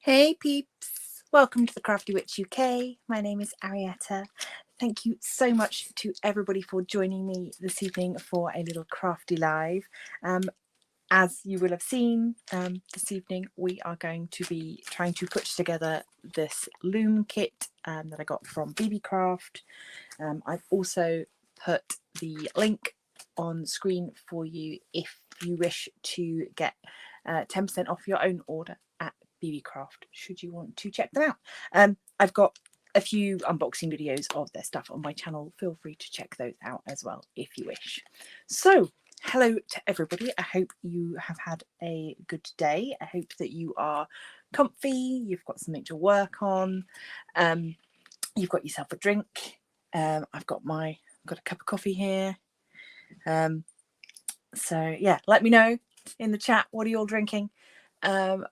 Hey peeps, welcome to the Crafty Witch UK. My name is Arietta. Thank you so much to everybody for joining me this evening for a little crafty live. As you will have seen, this evening we are going to be trying to put together this loom kit that I got from BeeBeeCraft. I've also put the link on screen for you if you wish to get 10% off your own order at BeeBeeCraft, should you want to check them out. I've got a few unboxing videos of their stuff on my channel. Feel free to check those out as well if you wish. So hello to everybody. I hope you have had a good day. I hope that you are comfy, you've got something to work on, you've got yourself a drink. I've got a cup of coffee here. So yeah, let me know in the chat, what are you all drinking?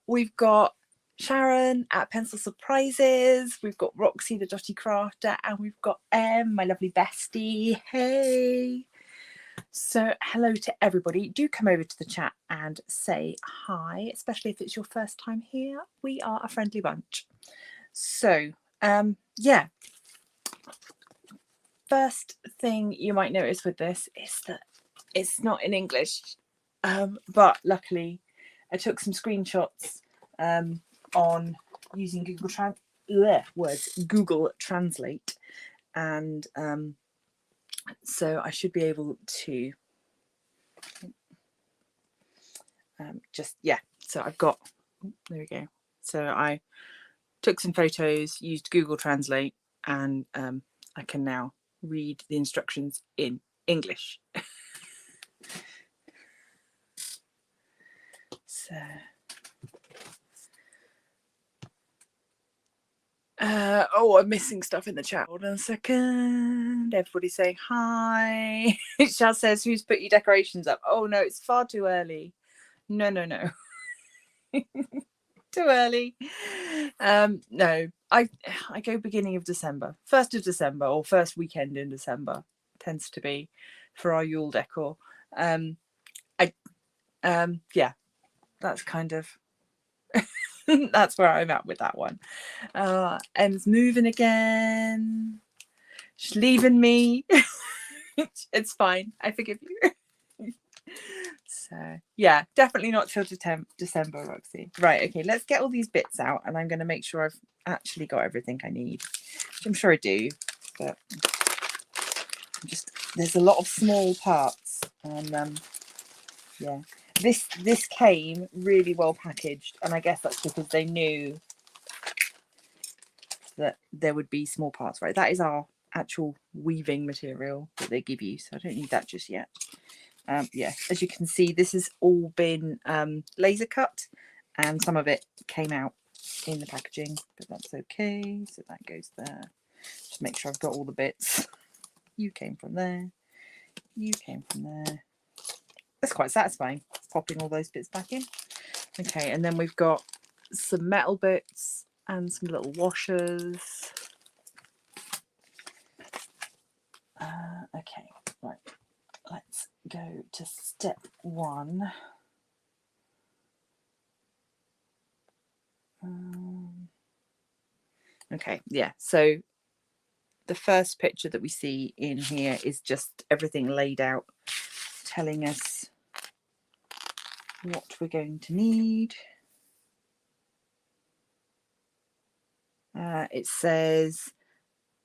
We've got Sharon at Pencil Surprises, we've got Roxy the Dotty Crafter, and we've got my lovely bestie. Hey, so hello to everybody. Do come over to the chat and say hi, especially if it's your first time here. We are a friendly bunch. So yeah, first thing you might notice with this is that it's not in English, but luckily I took some screenshots on using Google Translate, and so I should be able to so I've got, there we go. So I took some photos, used Google Translate, and I can now read the instructions in English. So I'm missing stuff in the chat. Hold on a second. Everybody say hi. Shaz says, who's put your decorations up? Oh no, it's far too early. No. Too early. No, I go beginning of December. 1st of December, or first weekend in December tends to be for our Yule decor. Yeah, that's kind of that's where I'm at with that one. Em's moving again. She's leaving me. It's fine. I forgive you. So yeah, definitely not till December, Roxy. Right, okay, let's get all these bits out, and I'm going to make sure I've actually got everything I need. Which I'm sure I do, but there's a lot of small parts, and yeah. This came really well packaged, and I guess that's because they knew that there would be small parts, right? That is our actual weaving material that they give you, so I don't need that just yet. Yeah, as you can see, this has all been laser cut, and some of it came out in the packaging, but that's okay. So that goes there. Just make sure I've got all the bits. You came from there. You came from there. That's quite satisfying, popping all those bits back in. Okay, and then we've got some metal bits and some little washers. Okay, right. Let's go to step one. Okay, yeah, so the first picture that we see in here is just everything laid out, telling us what we're going to need. It says,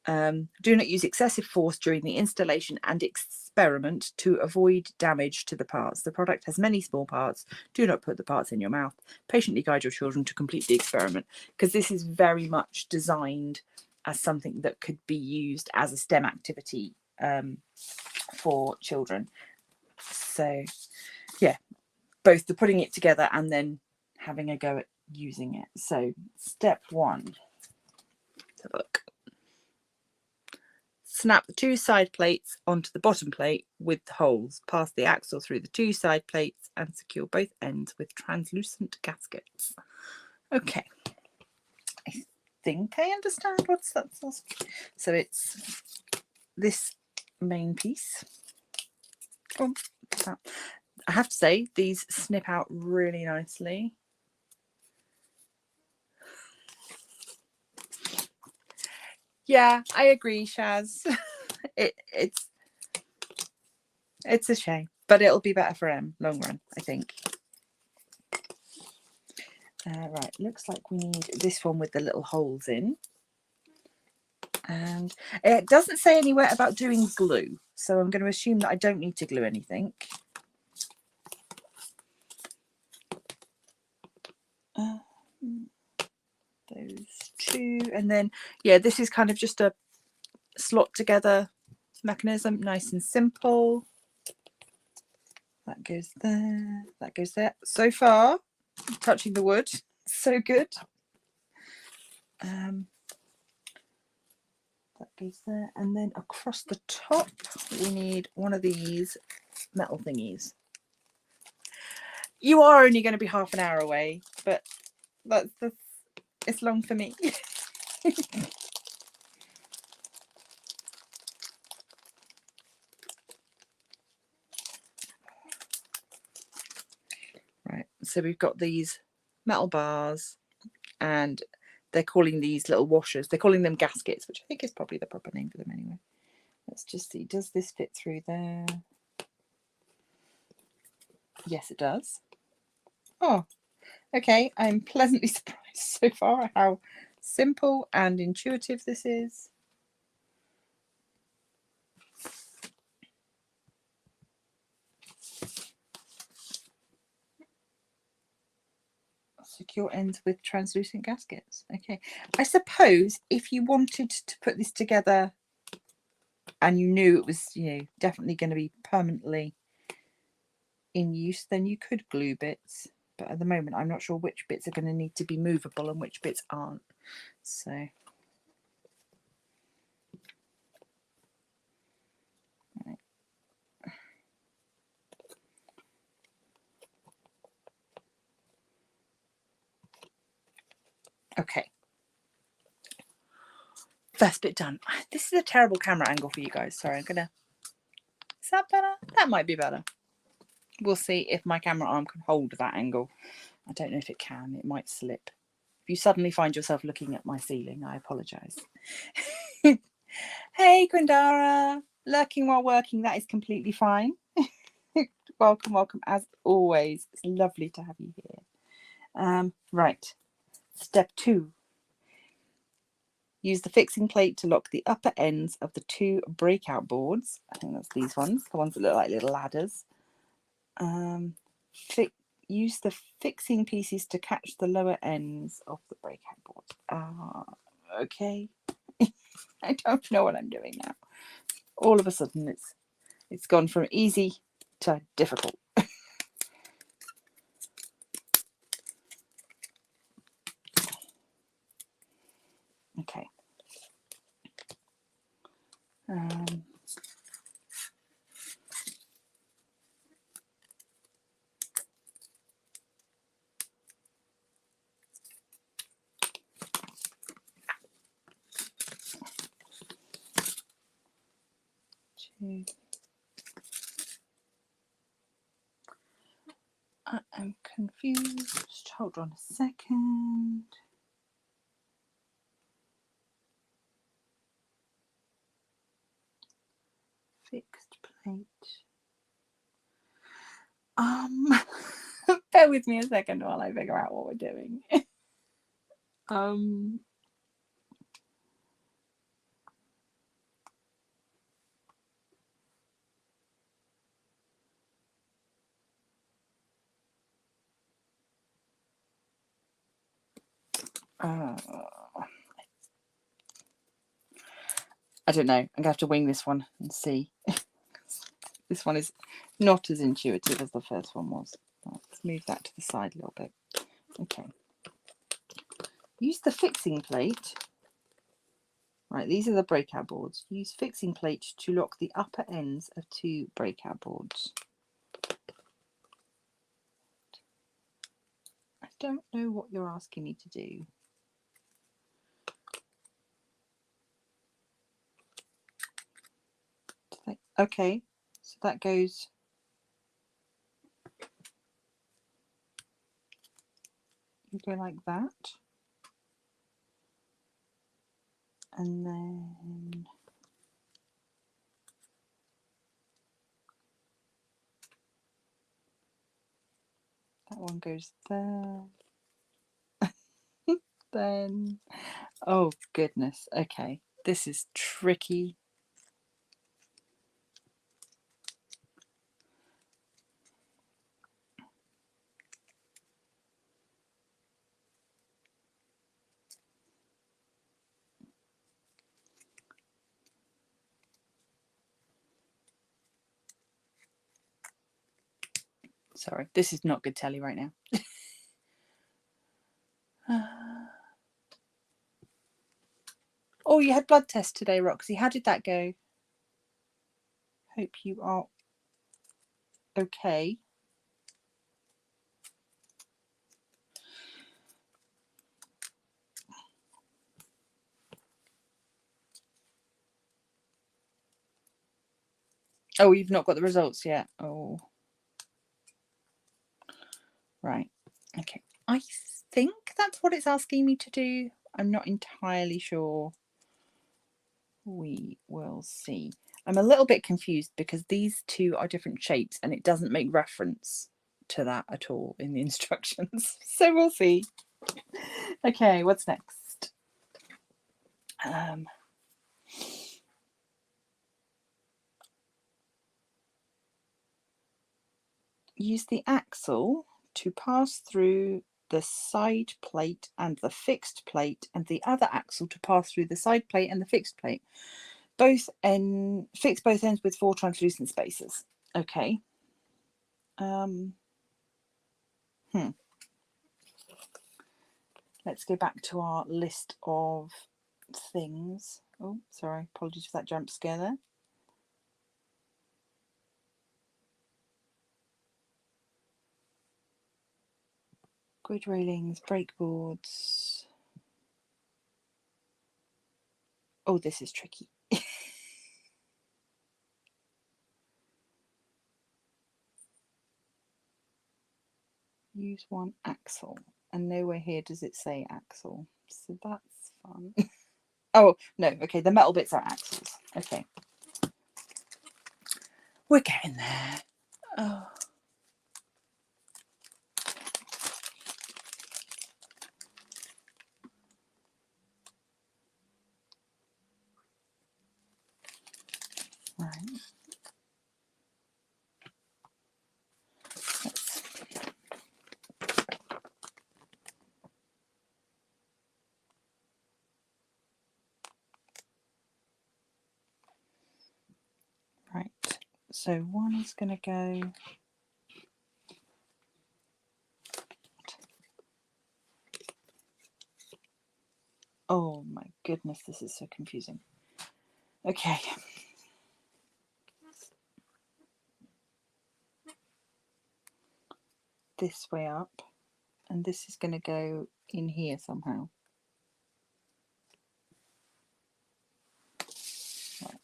do not use excessive force during the installation and experiment to avoid damage to the parts. The product has many small parts. Do not put the parts in your mouth. Patiently guide your children to complete the experiment, because this is very much designed as something that could be used as a STEM activity for children. So yeah, both the putting it together and then having a go at using it. So step one, let's have a look. Snap the two side plates onto the bottom plate with the holes. Pass the axle through the two side plates and secure both ends with translucent gaskets. Okay, I think I understand what's that. So it's this main piece. Oh, I have to say, these snip out really nicely. Yeah, I agree, Shaz. It's a shame, but it'll be better for him long run, I think. Right, looks like we need this one with the little holes in. And it doesn't say anywhere about doing glue, so I'm going to assume that I don't need to glue anything. Those two, and then yeah, this is kind of just a slot together mechanism, nice and simple. That goes there, that goes there. So far, touching the wood, so good. That goes there, and then across the top we need one of these metal thingies. You are only going to be half an hour away, but it's long for me. Right, so we've got these metal bars, and they're calling these little washers, they're calling them gaskets, which I think is probably the proper name for them anyway. Let's just see, does this fit through there? Yes, it does. Oh, okay, I'm pleasantly surprised so far how simple and intuitive this is. Secure ends with translucent gaskets. Okay, I suppose if you wanted to put this together and you knew it was, you know, definitely going to be permanently in use, then you could glue bits, but at the moment I'm not sure which bits are going to need to be movable and which bits aren't. So right. Okay, first bit done. This is a terrible camera angle for you guys, sorry. I'm gonna, is that better? That might be better. We'll see if my camera arm can hold that angle. I don't know if it can, it might slip. If you suddenly find yourself looking at my ceiling, I apologise. Hey Quindara, lurking while working, that is completely fine. Welcome, welcome as always. It's lovely to have you here. Right, step 2. Use the fixing plate to lock the upper ends of the 2 breakout boards. I think that's these ones, the ones that look like little ladders. Use the fixing pieces to catch the lower ends of the breakout boards. Okay. I don't know what I'm doing now. All of a sudden it's gone from easy to difficult. Okay. I am confused. Hold on a second. Fixed plate. Bear with me a second while I figure out what we're doing. I don't know. I'm going to have to wing this one and see. This one is not as intuitive as the first one was. Let's move that to the side a little bit. Okay. Use the fixing plate. Right, these are the breakout boards. Use fixing plate to lock the upper ends of 2 breakout boards. I don't know what you're asking me to do. Okay, so that goes. You go like that. And then that one goes there. Then, oh goodness, okay, this is tricky. Sorry, this is not good telly right now. Oh, you had blood test today, Roxy. How did that go? Hope you are okay. Oh, you've not got the results yet. Oh, right. Okay. I think that's what it's asking me to do. I'm not entirely sure. We will see. I'm a little bit confused because these two are different shapes and it doesn't make reference to that at all in the instructions. So we'll see. Okay, what's next? Use the axle to pass through the side plate and the fixed plate, and the other axle to pass through the side plate and the fixed plate. Fix both ends with 4 translucent spaces. Okay. Let's go back to our list of things. Oh, sorry, apologies for that jump scare there. Grid railings, breakboards. Oh, this is tricky. Use one axle, and nowhere here does it say axle, so that's fun. Oh no, okay, the metal bits are axles. Okay, we're getting there. Oh. Right. Right, so one is going to go. Oh my goodness, this is so confusing. Okay. This way up, and this is going to go in here somehow. Right.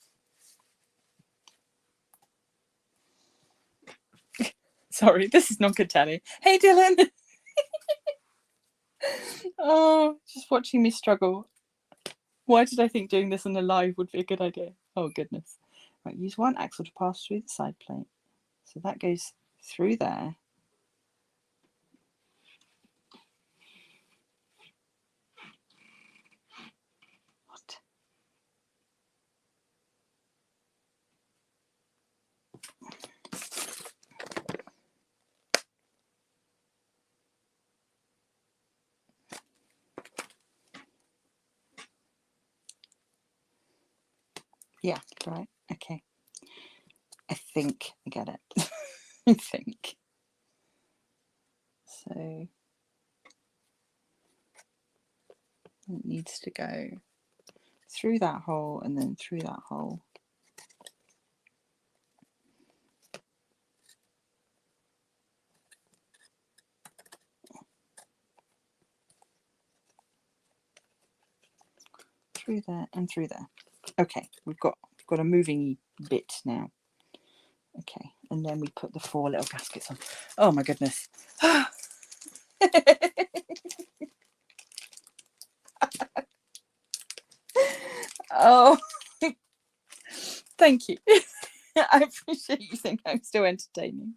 Sorry, this is not good telly. Hey Dylan! Oh, just watching me struggle. Why did I think doing this on the live would be a good idea? Oh goodness. Right, use one axle to pass through the side plate. So that goes through there. What? Yeah, right. Okay. I think I get it. I think. So it needs to go through that hole and then through that hole. Through there and through there. Okay, we've got a moving bit now. Okay, and then we put the 4 little gaskets on. Oh my goodness. Thank you. I appreciate you think I'm still entertaining.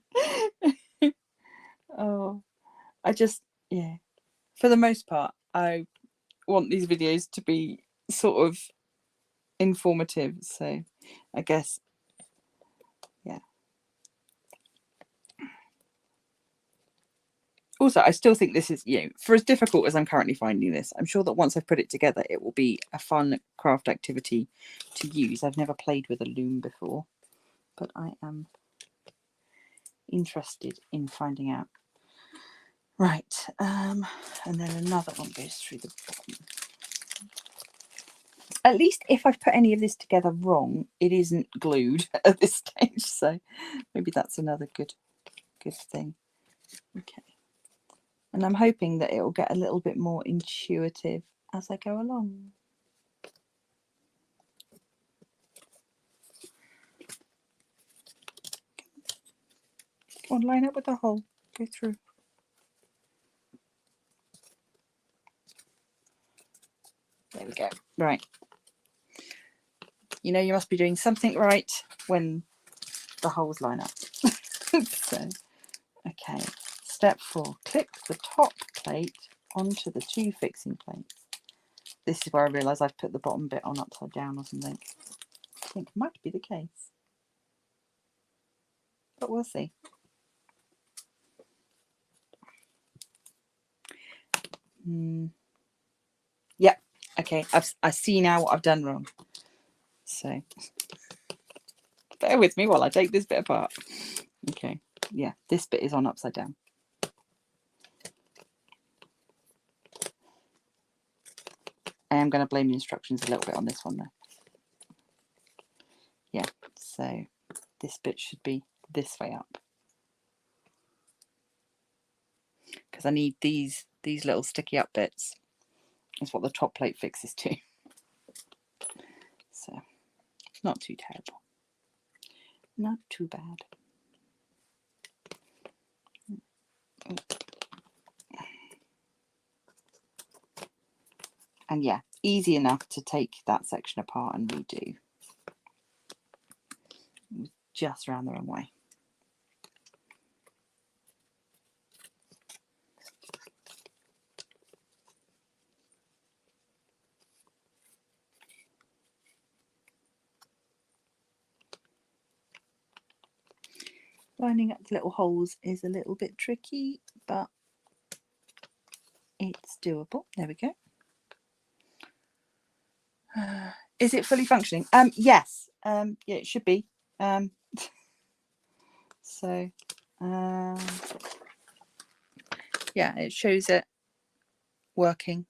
Oh, I just, yeah, for the most part, I want these videos to be sort of informative. So I guess, yeah. Also, I still think this is, for as difficult as I'm currently finding this, I'm sure that once I've put it together, it will be a fun craft activity to use. I've never played with a loom before, but I am interested in finding out. Right, and then another one goes through the bottom. At least if I've put any of this together wrong, it isn't glued at this stage, so maybe that's another good thing. Okay. And I'm hoping that it will get a little bit more intuitive as I go along. Come on, line up with the hole. Go through. There we go. Right. You know you must be doing something right when the holes line up. So, okay. Step 4. Clip the top plate onto the 2 fixing plates. This is where I realise I've put the bottom bit on upside down or something. I think it might be the case. But we'll see. Yep. Okay. I see now what I've done wrong. So bear with me while I take this bit apart. Okay. Yeah. This bit is on upside down. I am going to blame the instructions a little bit on this one though. Yeah. So this bit should be this way up. Because I need these little sticky up bits. Is what the top plate fixes to. So it's not too terrible. Not too bad. And yeah, easy enough to take that section apart and redo. Just around the wrong way. Lining up the little holes is a little bit tricky, but it's doable. There we go. Is it fully functioning? Yes. Yeah, it should be. So, yeah, it shows it working.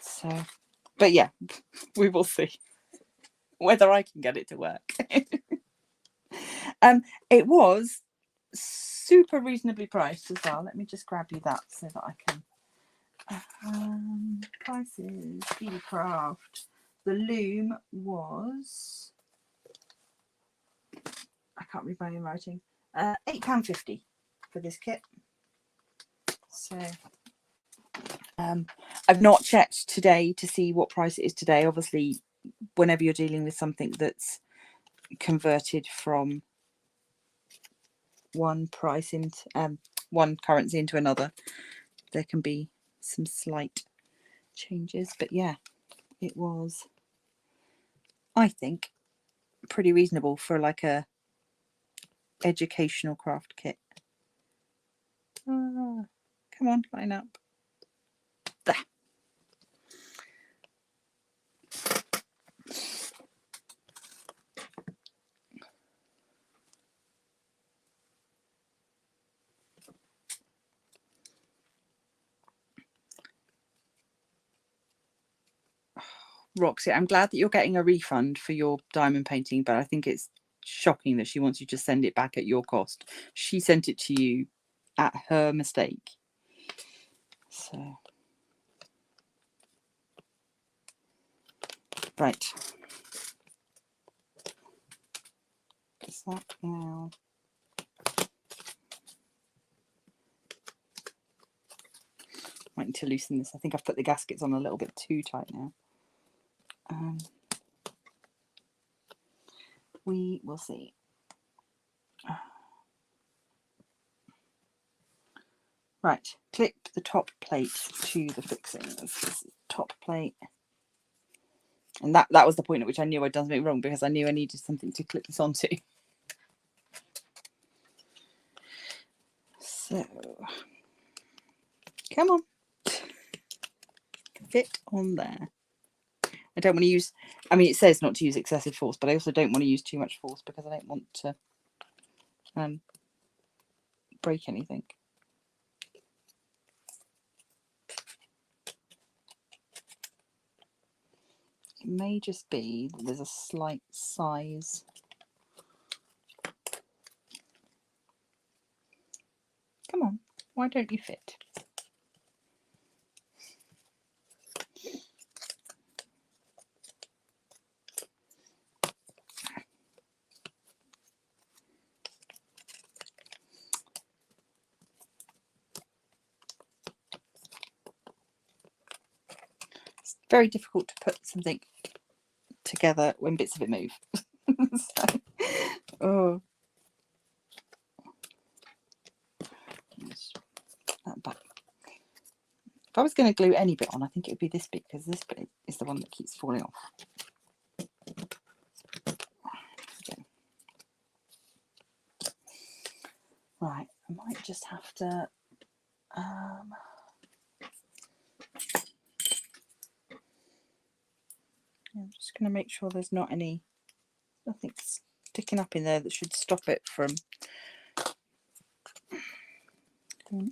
So, but yeah, we will see whether I can get it to work. It was super reasonably priced as well. Let me just grab you that so that I can. Prices, BeeBeeCraft. The loom was, I can't read my own writing, £8.50 for this kit. So I've not checked today to see what price it is today. Obviously, whenever you're dealing with something that's converted from one price into one currency into another, there can be some slight changes. But yeah, it was, I think, pretty reasonable for like a educational craft kit. Come on, line up. There. Roxy, I'm glad that you're getting a refund for your diamond painting, but I think it's shocking that she wants you to send it back at your cost. She sent it to you at her mistake. So, right. Is that now? Might need to loosen this. I think I've put the gaskets on a little bit too tight now. we will see. Right, clip the top plate to the fixings. This is top plate. And that was the point at which I knew I'd done something wrong, because I knew I needed something to clip this onto. So, come on. Fit on there. I don't want to use, I mean, it says not to use excessive force, but I also don't want to use too much force because I don't want to break anything. It may just be that there's a slight size. Come on, why don't you fit? It's very difficult to put something together when bits of it move. So, oh. That back. If I was going to glue any bit on, I think it would be this bit, because this bit is the one that keeps falling off. Okay. Right, I might just have to I'm just going to make sure there's not nothing sticking up in there that should stop it from.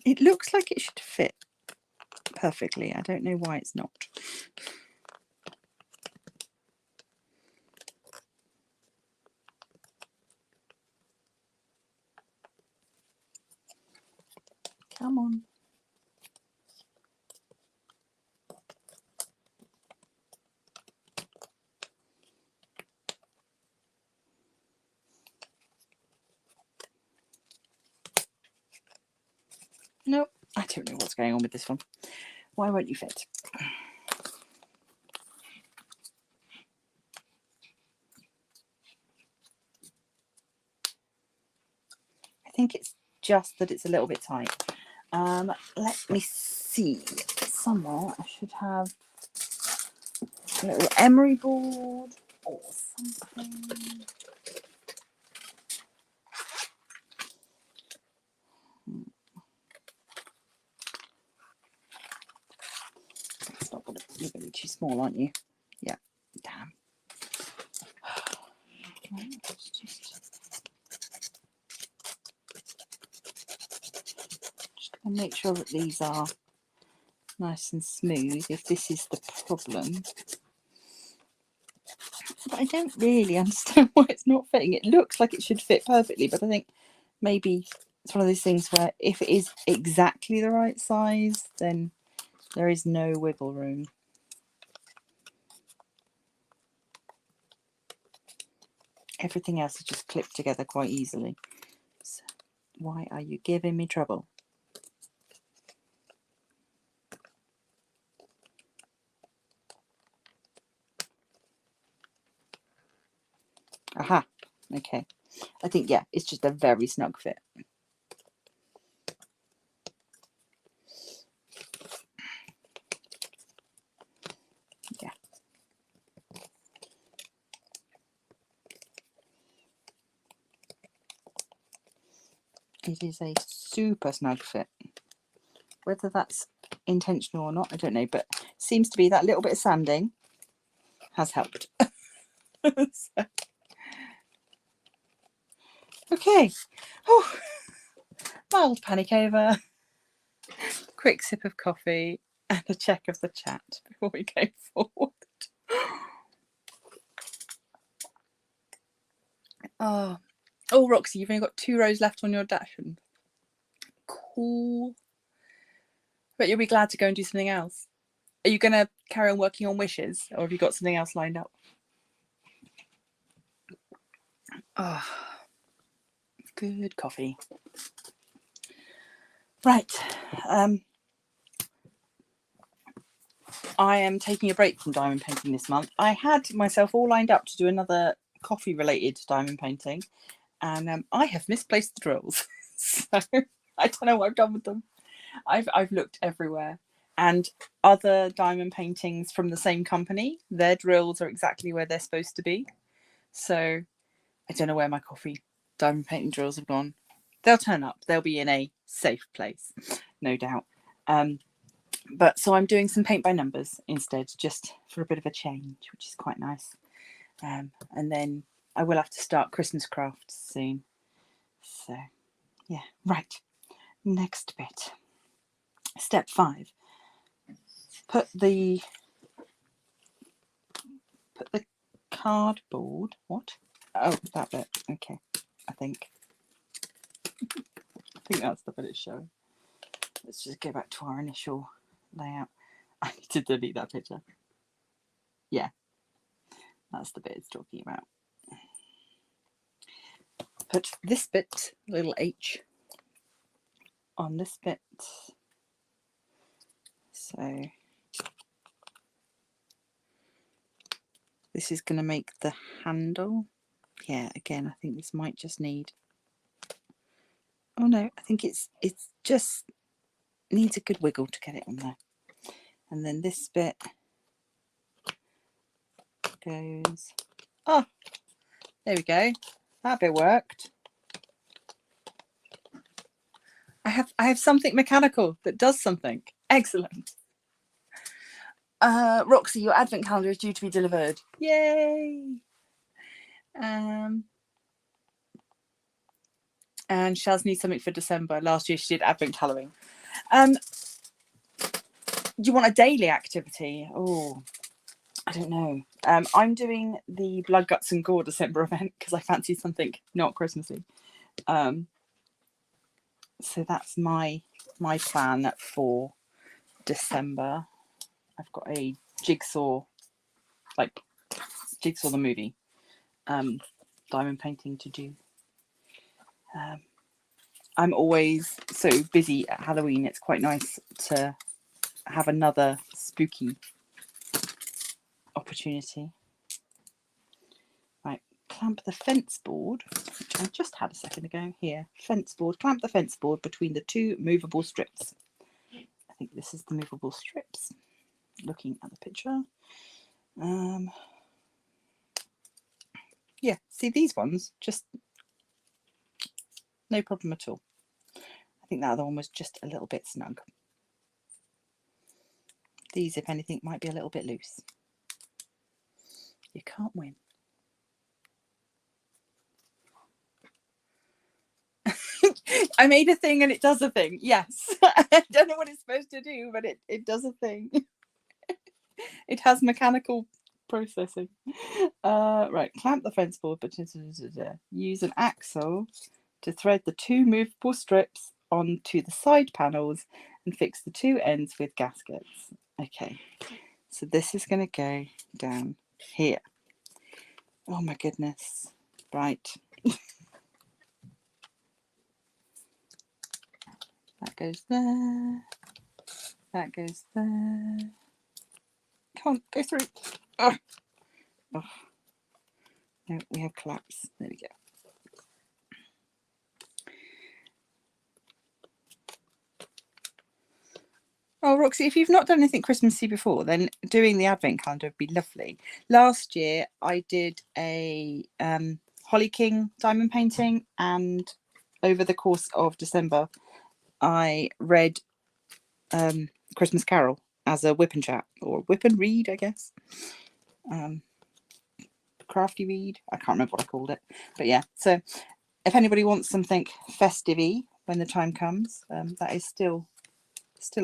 It looks like it should fit perfectly. I don't know why it's not. Come on. Nope, I don't know what's going on with this one. Why won't you fit? I think it's just that it's a little bit tight. Let me see. Somewhere I should have a little emery board or something. Stop it. You're going to be too small, aren't you? Yeah. Damn. Just going to make sure that these are nice and smooth, if this is the problem. But I don't really understand why it's not fitting. It looks like it should fit perfectly, but I think maybe it's one of those things where if it is exactly the right size, then there is no wiggle room. Everything else is just clipped together quite easily. So why are you giving me trouble? Aha, okay. I think, yeah, it's just a very snug fit. Yeah. It is a super snug fit. Whether that's intentional or not, I don't know, but it seems to be that little bit of sanding has helped. So. Okay. Oh, mild panic over. Quick sip of coffee and a check of the chat before we go forward. Oh, Roxy, you've only got 2 rows left on your dash. Cool. But you'll be glad to go and do something else. Are you going to carry on working on wishes, or have you got something else lined up? Oh, good coffee. Right. I am taking a break from diamond painting this month. I had myself all lined up to do another coffee related diamond painting, and I have misplaced the drills. So I don't know what I've done with them. I've looked everywhere, and other diamond paintings from the same company, their drills are exactly where they're supposed to be. So I don't know where my coffee diamond painting drills have gone. They'll turn up. They'll be in a safe place, no doubt. But so I'm doing some paint by numbers instead, just for a bit of a change, which is quite nice. And then I will have to start Christmas crafts soon. So yeah, right. Next bit. Step 5. Put the cardboard. What? Oh, that bit. Okay. I think that's the bit it's showing. Let's just go back to our initial layout. I need to delete that picture. Yeah, that's the bit it's talking about. Put this bit, little H, on this bit. So this is going to make the handle. Yeah, again, I think this might just need. Oh no, I think it's just needs a good wiggle to get it on there. And then this bit goes. Oh, there we go. That bit worked. I have something mechanical that does something. Excellent. Roxy, your advent calendar is due to be delivered. Yay! And Shaz needs something for December. Last year she did advent colouring. Do you want a daily activity? Oh, I don't know. I'm doing the Blood, Guts and Gore December event because I fancy something not Christmassy. So that's my plan for December. I've got a jigsaw, like Jigsaw the movie, diamond painting to do. I'm always so busy at Halloween. It's quite nice to have another spooky opportunity. Right, clamp the fence board, which I just had a second ago. Here, fence board. Clamp the fence board between the 2 movable strips. I think this is the movable strips. Looking at the picture. Yeah, see these ones, just no problem at all. I think that other one was just a little bit snug. These, if anything, might be a little bit loose. You can't win. I made a thing and it does a thing. Yes. I don't know what it's supposed to do, but it does a thing. It has mechanical processing. Right, clamp the fence board, but use an axle to thread the 2 movable strips onto the side panels and fix the 2 ends with gaskets. Okay, so this is going to go down here. Oh my goodness. Right. That goes there. That goes there. Come on, go through. Oh. Oh. No, we have collapse. There we go. Oh, Roxy, if you've not done anything Christmassy before, then doing the advent calendar would be lovely. Last year, I did a Holly King diamond painting, and over the course of December, I read Christmas Carol as a whip and chat, or whip and read, I guess. Crafty read. I can't remember what I called it, but yeah. So if anybody wants something festive-y when the time comes, that is still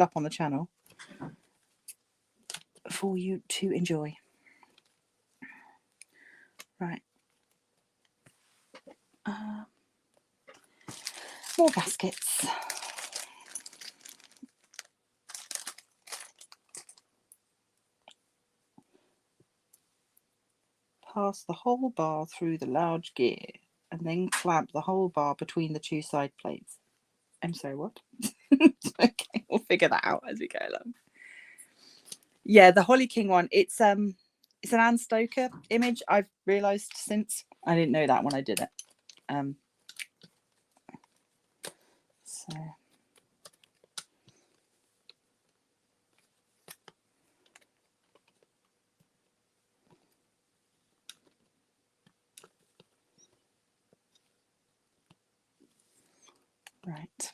up on the channel for you to enjoy. Right. More gaskets. Pass the whole bar through the large gear and then clamp the whole bar between the 2 side plates. I'm sorry, what? Okay, we'll figure that out as we go along. Yeah, the Holly King one, it's it's an Anne Stoker image. I've realised since. I didn't know that when I did it. So right.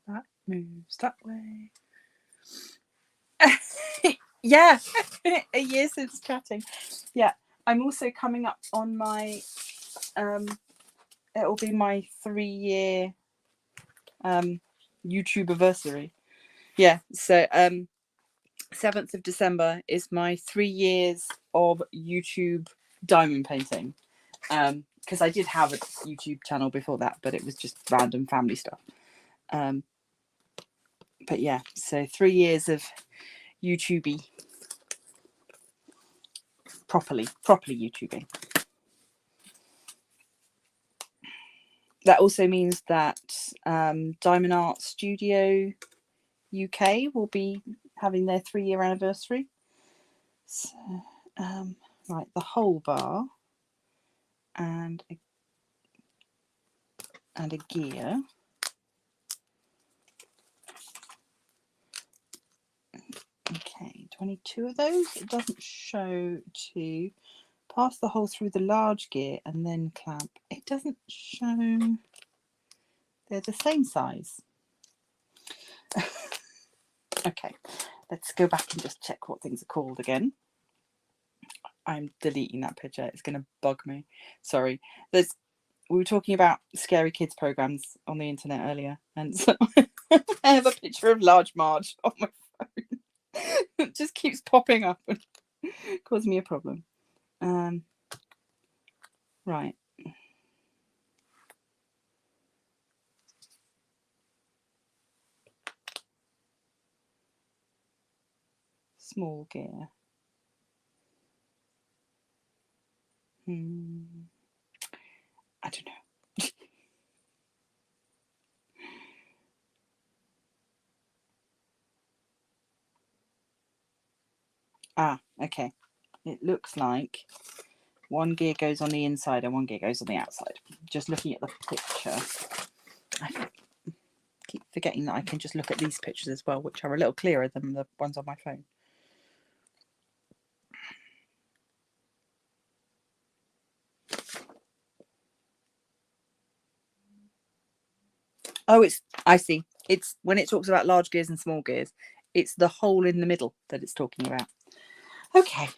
That moves that way. Yeah, a year since chatting. Yeah, I'm also coming up on my it will be my 3-year YouTube anniversary. Yeah, so 7th of December is my 3 years of YouTube diamond painting. Because I did have a YouTube channel before that, but it was just random family stuff. But yeah, so 3 years of YouTubing. Properly YouTubing. That also means that Diamond Art Studio UK will be having their 3-year anniversary. So, right, the whole bar and a gear. Okay, 22 of those. It doesn't show to pass the hole through the large gear and then clamp. It doesn't show. They're the same size. Okay, let's go back and just check what things are called again. I'm deleting that picture. It's going to bug me. Sorry. We were talking about scary kids programs on the internet earlier, and so I have a picture of Large Marge on my phone. It just keeps popping up and causing me a problem. Right. Small gear. I don't know. Okay. It looks like one gear goes on the inside and one gear goes on the outside. Just looking at the picture. I keep forgetting that I can just look at these pictures as well, which are a little clearer than the ones on my phone. Oh, I see. It's when it talks about large gears and small gears, it's the hole in the middle that it's talking about. Okay.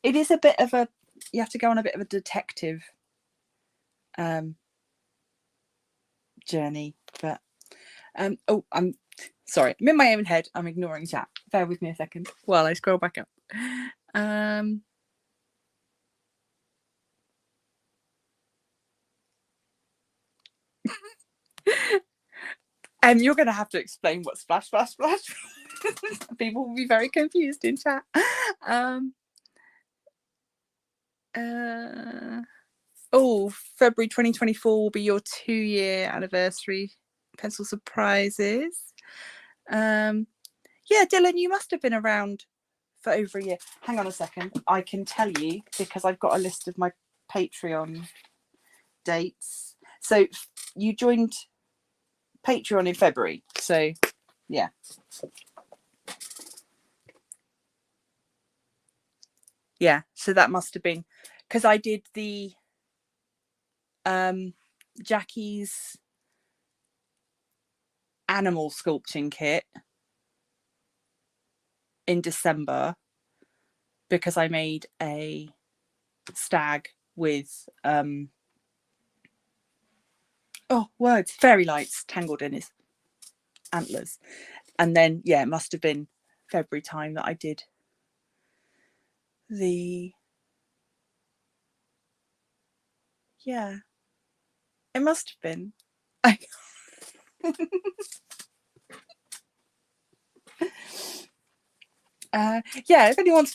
It is a bit of a, you have to go on a bit of a detective journey, but oh, I'm sorry, I'm in my own head. I'm ignoring chat. Bear with me a second while I scroll back up. You're going to have to explain what splash, splash, splash. People will be very confused in chat. February 2024 will be your 2-year anniversary pencil surprises. Yeah, Dylan, you must have been around for over a year. Hang on a second. I can tell you because I've got a list of my Patreon dates. So you joined Patreon in February. So yeah. Yeah, so that must have been because I did the Jackie's animal sculpting kit in December because I made a stag with fairy lights tangled in his antlers. And then yeah, it must have been February time that I did the it must have been. Yeah, if anyone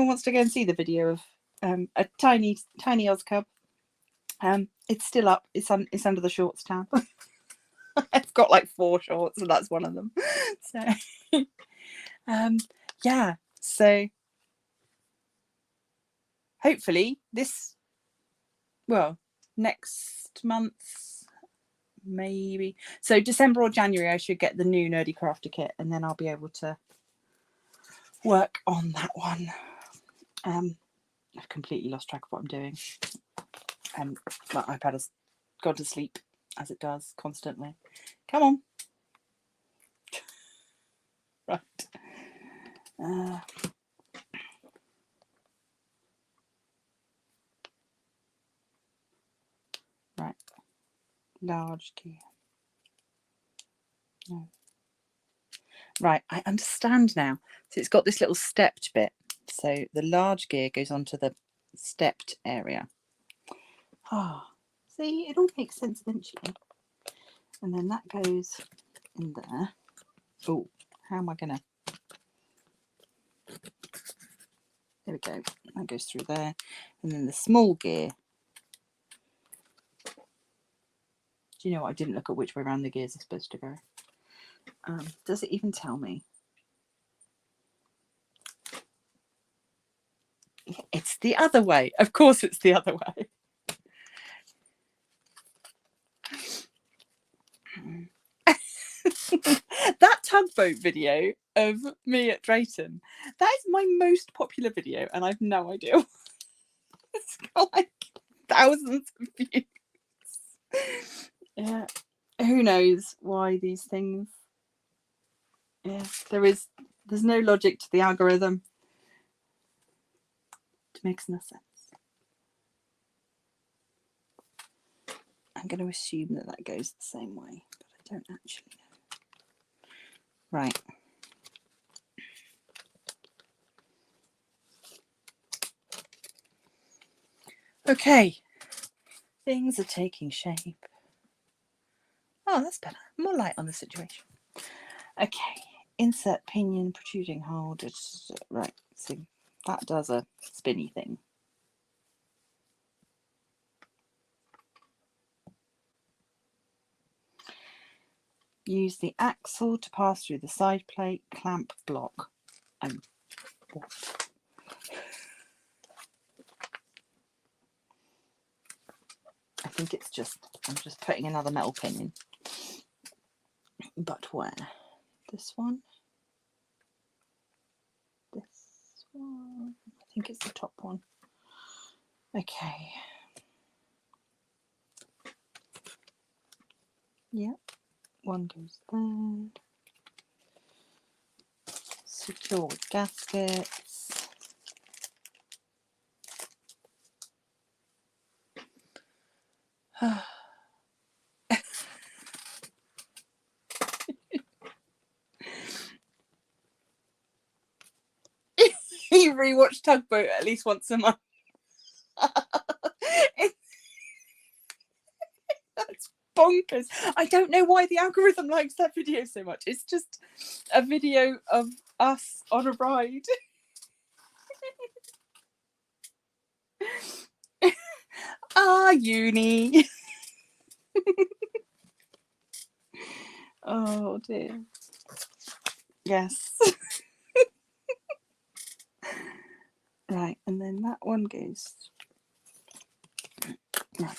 wants to go and see the video of a tiny Oz cub It's still up. It's under the shorts tab. It's got like 4 shorts, and that's one of them. So, yeah. So hopefully next month, maybe. So December or January, I should get the new Nerdy Crafter kit, and then I'll be able to work on that one. I've completely lost track of what I'm doing. My iPad has gone to sleep, as it does constantly. Come on. Right. Right. Large gear. No. Right, I understand now. So it's got this little stepped bit. So the large gear goes onto the stepped area. Ah, see, it all makes sense eventually. And then that goes in there. Oh, how am I gonna? There we go. That goes through there. And then the small gear. Do you know what? I didn't look at which way around the gears are supposed to go. Does it even tell me? It's the other way. Of course it's the other way. That tugboat video of me at Drayton, that is my most popular video, and I've no idea. It's got like thousands of views. Yeah, who knows why these things. Yeah, there's no logic to the algorithm. It makes no sense. I'm going to assume that goes the same way, but I don't actually know. Right. Okay. Things are taking shape. Oh, that's better. More light on the situation. Okay. Insert pinion, protruding hold. Right. So that does a spinny thing. Use the axle to pass through the side plate, clamp, block. What? I think I'm just putting another metal pin in. But where? This one? This one? I think it's the top one. Okay. Yep. One goes there. Secure with gaskets. You rewatch Tugboat at least once a month. That's bonkers. I don't know why the algorithm likes that video so much. It's just a video of us on a ride. Uni. Oh dear. Yes. Right, and then that one goes. Right.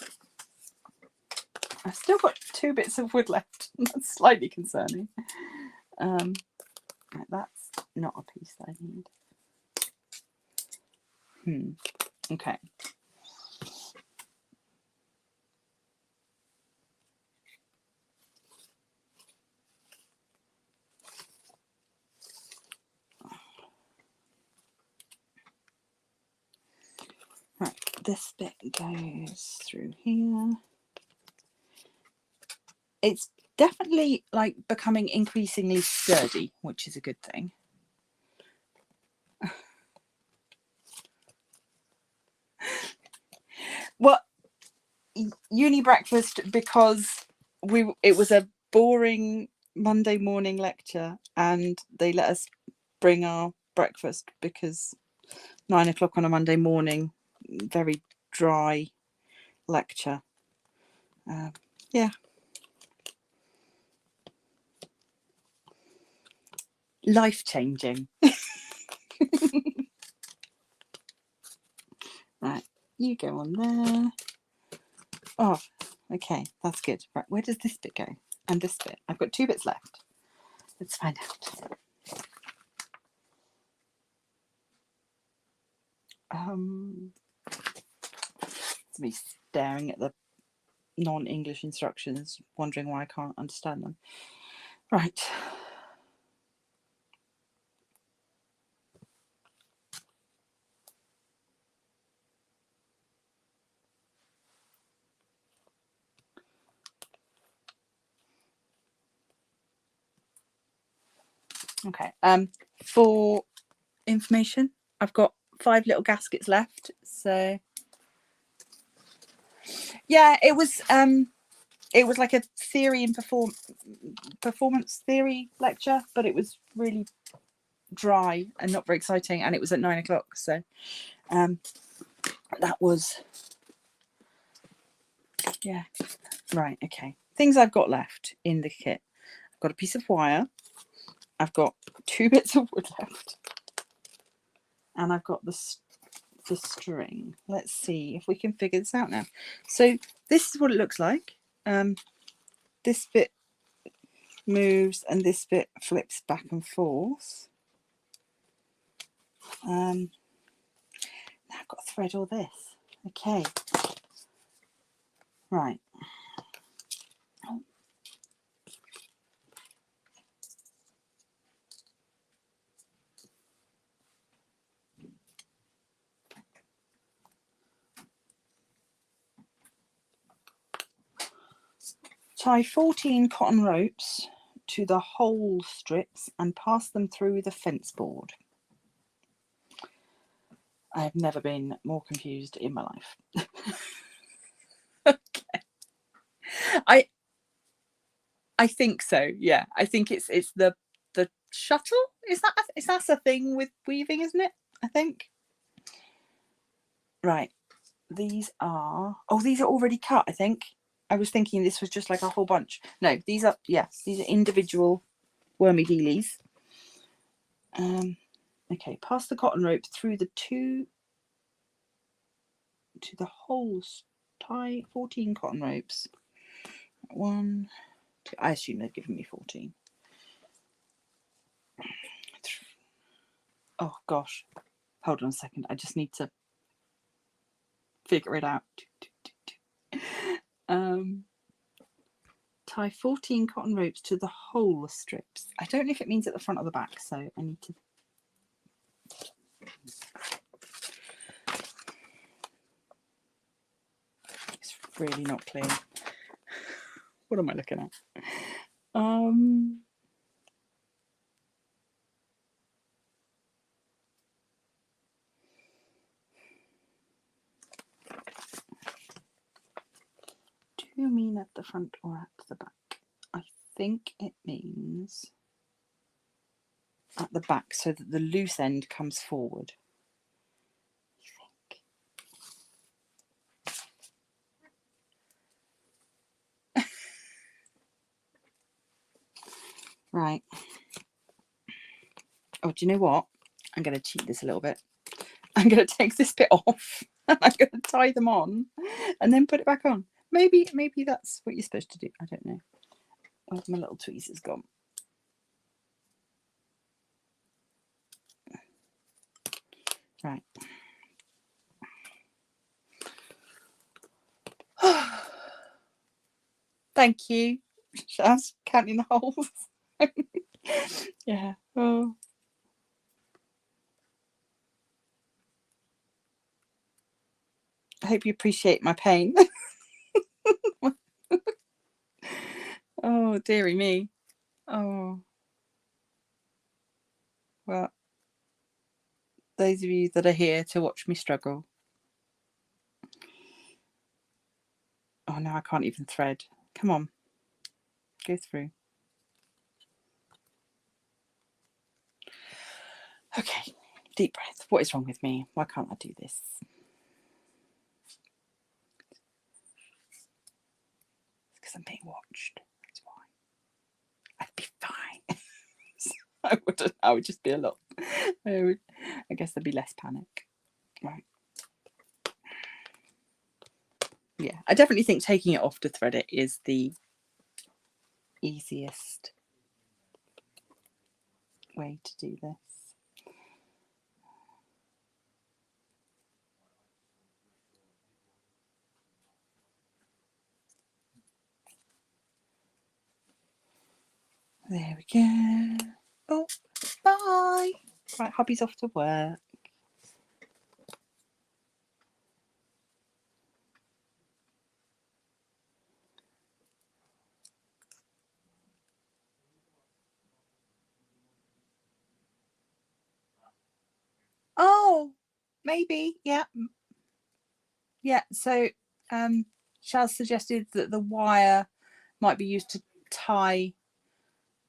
I've still got 2 bits of wood left. That's slightly concerning. Right, that's not a piece that I need. Okay. Right, this bit goes through here. It's definitely like becoming increasingly sturdy, which is a good thing. Well, uni breakfast, because it was a boring Monday morning lecture, and they let us bring our breakfast because 9 o'clock on a Monday morning, very dry lecture. Yeah. Life-changing. Right, you go on there. Oh, okay, that's good. Right, where does this bit go? And this bit. I've got 2 bits left. Let's find out. It's me staring at the non-English instructions, wondering why I can't understand them. Right. Okay. For information, I've got 5 little gaskets left. So yeah, it was like a theory and performance theory lecture, but it was really dry and not very exciting, and it was at 9 o'clock. So that was, yeah. Right, okay. Things I've got left in the kit. I've got a piece of wire. I've got 2 bits of wood left. And I've got the string. Let's see if we can figure this out now. So this is what it looks like. This bit moves and this bit flips back and forth. Now I've got to thread all this. Okay. Right. Tie 14 cotton ropes to the hole strips and pass them through the fence board. I have never been more confused in my life. Okay. I think so. Yeah, I think it's the shuttle. Is that a thing with weaving, isn't it? I think. Right. These are already cut. I think. I was thinking this was just like a whole bunch. No, these are individual wormy dealies. Okay, pass the cotton rope through the 2 to the holes. Tie 14 cotton ropes. 1, 2. I assume they've given me 14. Oh gosh, hold on a second. I just need to figure it out. Tie 14 cotton ropes to the hole strips. I don't know if it means at the front or the back, so I need to. It's really not clear. What am I looking at? Do you mean at the front or at the back? I think it means at the back, so that the loose end comes forward. I think. Right. Oh, do you know what? I'm going to cheat this a little bit. I'm going to take this bit off and I'm going to tie them on and then put it back on. Maybe that's what you're supposed to do. I don't know. Where's my little tweezers gone? Right. Thank you. Just counting the holes. Yeah. Oh. I hope you appreciate my pain. Oh, dearie me. Oh. Well, those of you that are here to watch me struggle. Oh, no, I can't even thread. Come on. Go through. Okay. Deep breath. What is wrong with me? Why can't I do this? because I'm being watched. That's why. I'd be fine. I would just be a lot. I guess there'd be less panic. Right. Yeah, I definitely think taking it off to thread it is the easiest way to do this. There we go. Oh, bye. Right, hubby's off to work. Oh, maybe. Yeah. Yeah. So Shaz suggested that the wire might be used to tie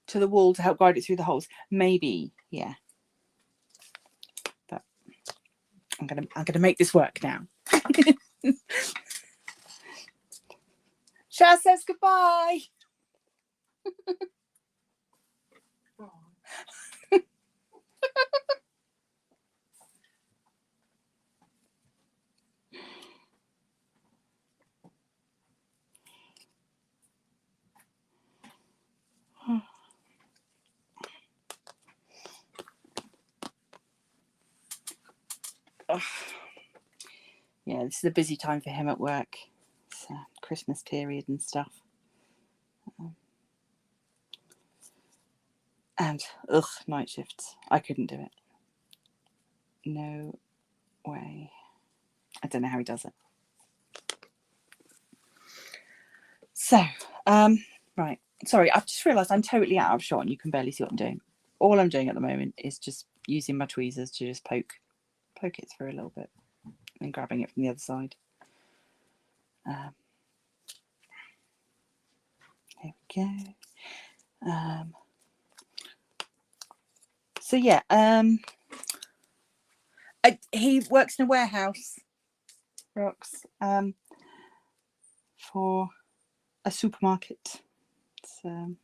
to the wall to help guide it through the holes. Maybe. Yeah. But I'm gonna make this work now. Shaz says goodbye. Yeah, this is a busy time for him at work. It's Christmas period and stuff. And night shifts. I couldn't do it. No way. I don't know how he does it. So, right. Sorry, I've just realised I'm totally out of shot and you can barely see what I'm doing. All I'm doing at the moment is just using my tweezers to just poke it through a little bit and grabbing it from the other side. Here we go. So yeah, he works in a warehouse, Rox, for a supermarket. So,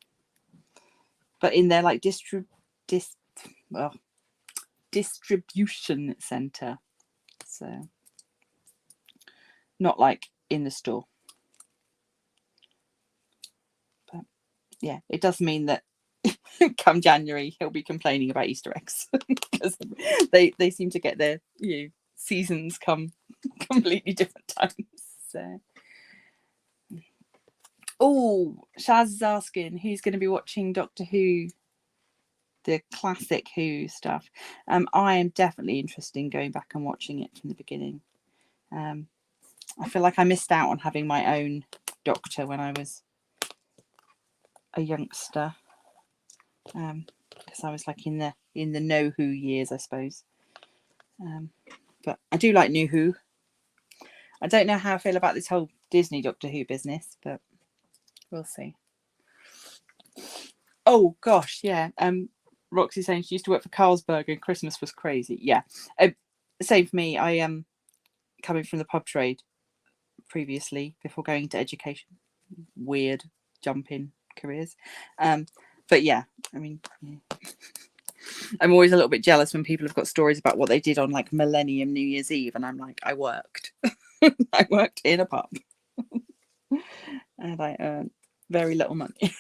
but in their like distribution centre. So not like in the store. But yeah, it does mean that come January he'll be complaining about Easter eggs because they seem to get their seasons come completely different times. So Shaz is asking who's going to be watching Doctor Who, the classic Who stuff. I am definitely interested in going back and watching it from the beginning. I feel like I missed out on having my own Doctor when I was a youngster, because I was like in the No Who years, I suppose. But I do like New Who. I don't know how I feel about this whole Disney Doctor Who business, but we'll see. Oh gosh, yeah. Roxy saying she used to work for Carlsberg and Christmas was crazy. Yeah, same for me. I am coming from the pub trade previously before going into education. Weird jump in careers. But yeah, I mean, yeah. I'm always a little bit jealous when people have got stories about what they did on like Millennium New Year's Eve, and I'm like, I worked. I worked in a pub and I earned very little money.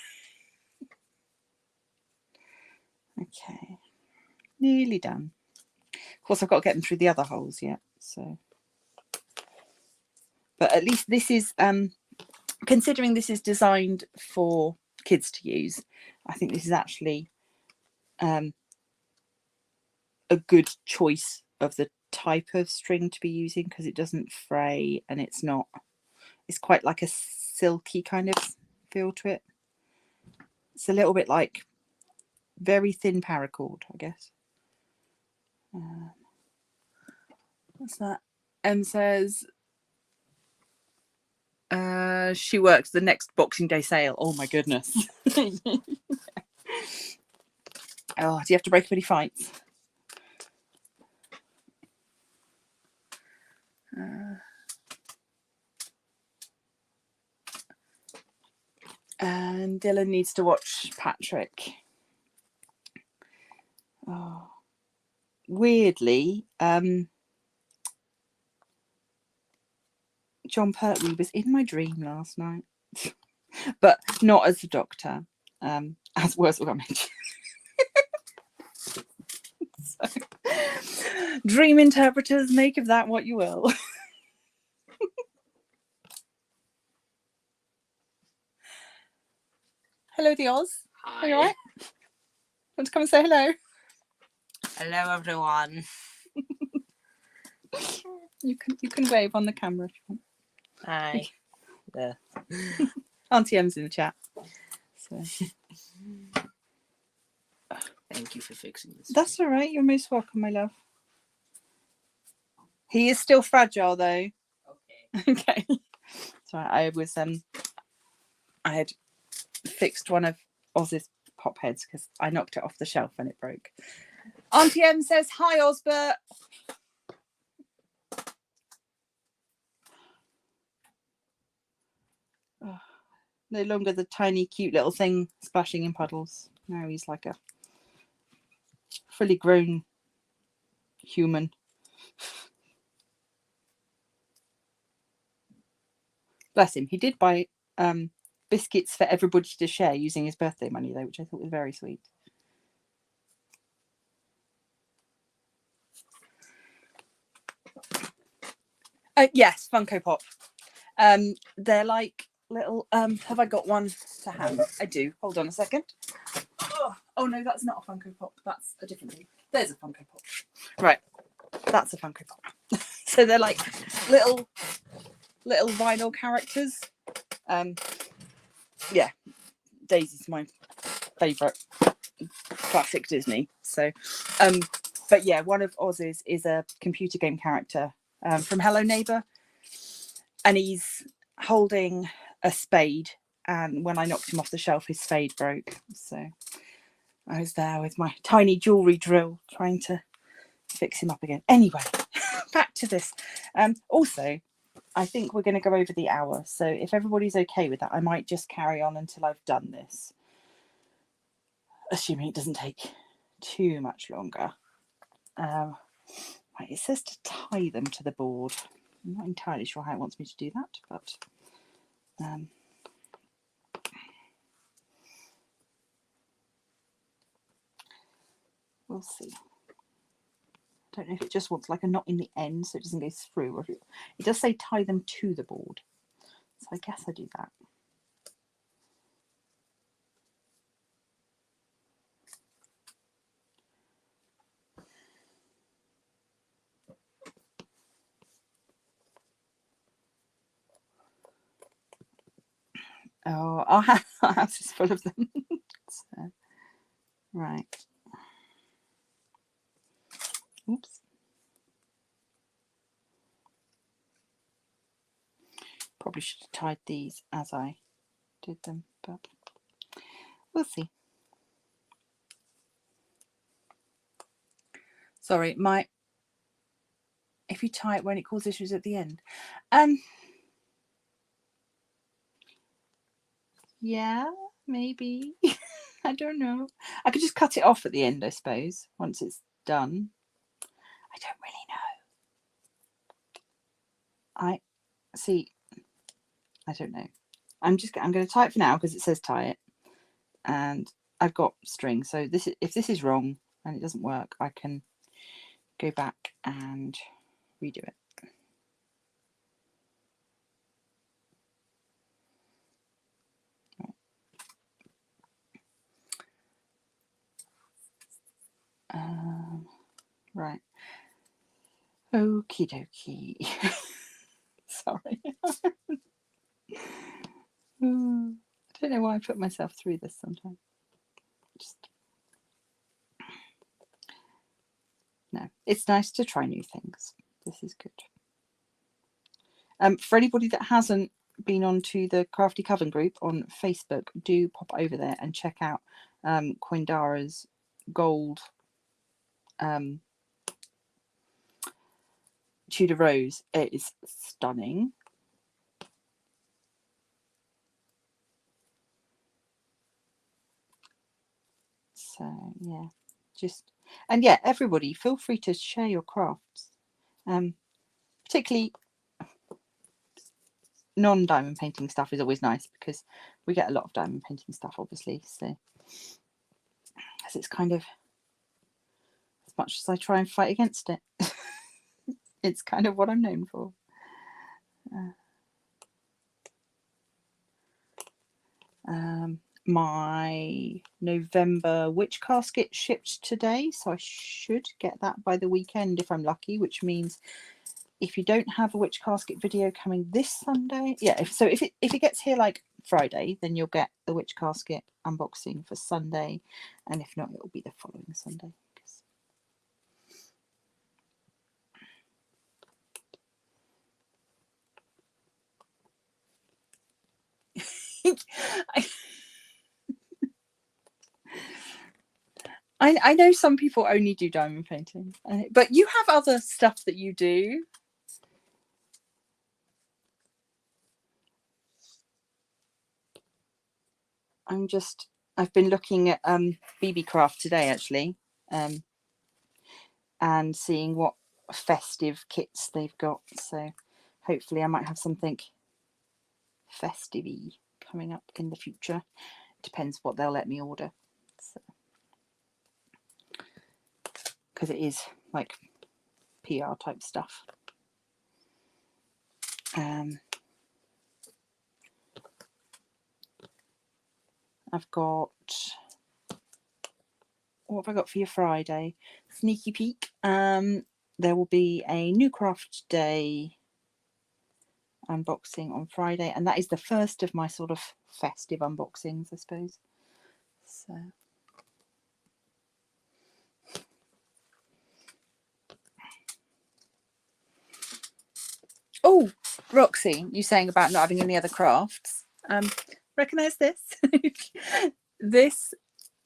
Okay, nearly done. Of course, I've got to get them through the other holes yet. So, but at least this is, considering this is designed for kids to use, I think this is actually a good choice of the type of string to be using, because it doesn't fray and it's quite like a silky kind of feel to it. It's a little bit like very thin paracord, I guess. What's that? Em says she works the next Boxing Day sale. Oh my goodness. Oh, do you have to break up any fights? And Dylan needs to watch Patrick. Oh. Weirdly, John Pertwee was in my dream last night, but not as the doctor, as was what I mentioned. So, dream interpreters, make of that what you will. Hello, the Oz. Hi. Are you alright? Want to come and say hello? Hello, everyone. You can wave on the camera if you want. Hi. There. Auntie Em's in the chat. So Thank you for fixing this. that's all right. You're most welcome, my love. He is still fragile, though. Okay. Okay. So I had fixed one of Oz's pop heads because I knocked it off the shelf and it broke. Auntie Em says hi, Osbert. Oh, no longer the tiny, cute little thing splashing in puddles. Now he's like a fully grown human. Bless him. He did buy biscuits for everybody to share using his birthday money, though, which I thought was very sweet. Yes, Funko Pop. They're like little. Have I got one to hand? I do. Hold on a second. Oh no, that's not a Funko Pop. That's a different thing. There's a Funko Pop. Right, that's a Funko Pop. So they're like little vinyl characters. Yeah, Daisy's my favourite classic Disney. So, but yeah, one of Oz's is a computer game character from Hello Neighbor, and he's holding a spade. And when I knocked him off the shelf, his spade broke. So I was there with my tiny jewelry drill trying to fix him up again. Anyway, back to this. Also, I think we're going to go over the hour. So if everybody's okay with that, I might just carry on until I've done this, assuming it doesn't take too much longer. Right, it says to tie them to the board. I'm not entirely sure how it wants me to do that, but we'll see. I don't know if it just wants like a knot in the end so it doesn't go through, or if it does say tie them to the board. So I guess I do that. Oh, our house is full of them. So, right. Oops. Probably should have tied these as I did them, but we'll see. Sorry, if you tie it when it causes issues at the end. Yeah, maybe. I don't know. I could just cut it off at the end, I suppose, once it's done. I don't really know. I don't know. I'm going to tie it for now because it says tie it, and I've got string. So if this is wrong and it doesn't work, I can go back and redo it. Right. Okie dokie. Sorry. I don't know why I put myself through this sometimes. No, it's nice to try new things. This is good. For anybody that hasn't been onto the Crafty Coven group on Facebook, do pop over there and check out Quindara's gold Tudor Rose. It is stunning. So yeah, and yeah, everybody feel free to share your crafts, particularly non-diamond painting stuff is always nice because we get a lot of diamond painting stuff, obviously. So as it's kind of, as much as I try and fight against it, it's kind of what I'm known for. My November witch casket shipped today, so I should get that by the weekend if I'm lucky, which means if you don't have a witch casket video coming this Sunday, yeah, if it gets here like Friday, then you'll get the witch casket unboxing for Sunday, and if not, it will be the following Sunday. I know some people only do diamond painting, but you have other stuff that you do. I've been looking at BeeBeeCraft today actually, and seeing what festive kits they've got. So hopefully I might have something festive-y coming up in the future. Depends what they'll let me order. So, because it is like PR type stuff. I've got, what have I got for your Friday? Sneaky peek. There will be a new craft day unboxing on Friday, and that is the first of my sort of festive unboxings, I suppose. So oh, Roxy, you saying about not having any other crafts. Recognize this? This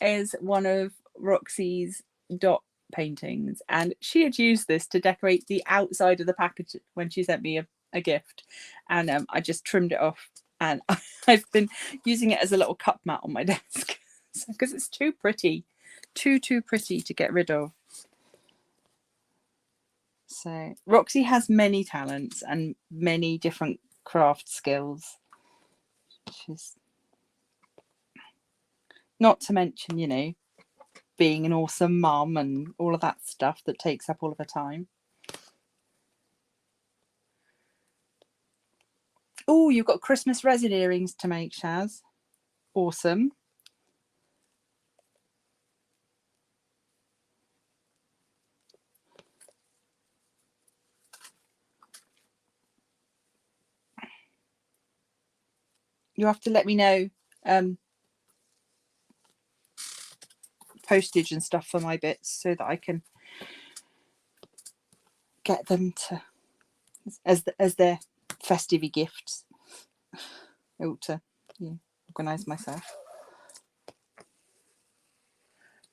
is one of Roxy's dot paintings, and she had used this to decorate the outside of the package when she sent me a gift, and I just trimmed it off, and I've been using it as a little cup mat on my desk because it's too pretty, too pretty to get rid of. So Roxy has many talents and many different craft skills, which is not to mention, you know, being an awesome mum and all of that stuff that takes up all of her time. Oh, you've got Christmas resin earrings to make, Shaz. Awesome. You have to let me know postage and stuff for my bits so that I can get them to as their festive gifts. I ought to organise myself.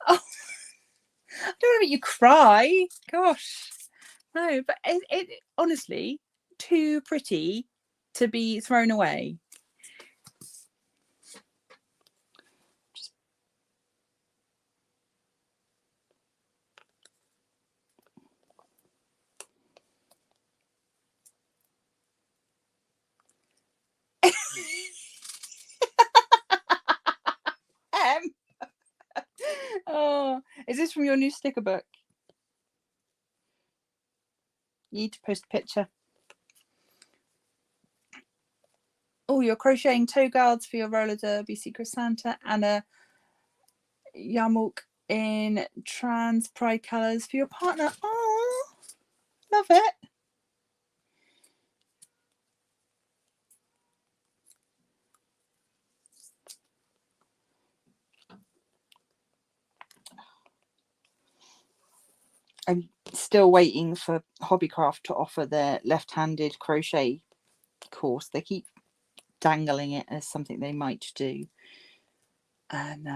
Oh, I don't want to make you cry. Gosh, no, but it honestly too pretty to be thrown away. Oh, is this from your new sticker book? You need to post a picture. Oh, you're crocheting toe guards for your roller derby Secret Santa and a yarmulke in trans pride colours for your partner. Oh, love it. I'm still waiting for Hobbycraft to offer their left-handed crochet course. They keep dangling it as something they might do. And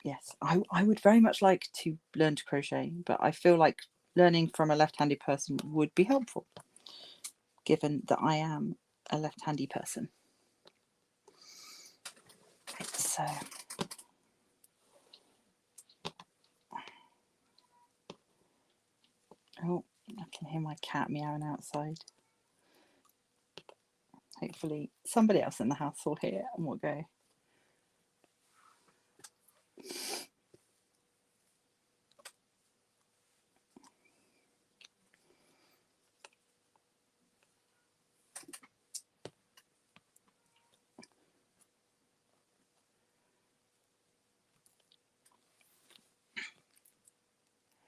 yes, I would very much like to learn to crochet, but I feel like learning from a left-handed person would be helpful, given that I am a left-handed person. So Oh, I can hear my cat meowing outside. Hopefully somebody else in the house will hear it and we'll go.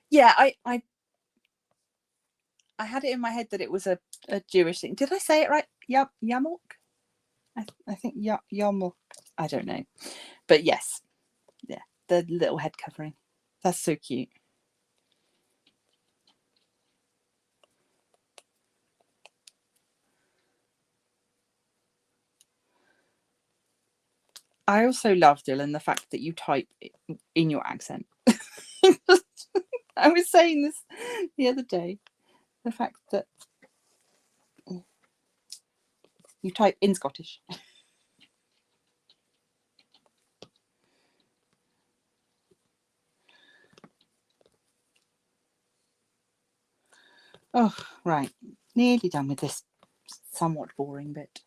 Yeah, I had it in my head that it was a Jewish thing. Did I say it right? Yamuk? I think Yamuk. I don't know. But yes. Yeah, the little head covering. That's so cute. I also love, Dylan, the fact that you type in your accent. I was saying this the other day. The fact that you type in Scottish. Oh, right. Nearly done with this somewhat boring bit.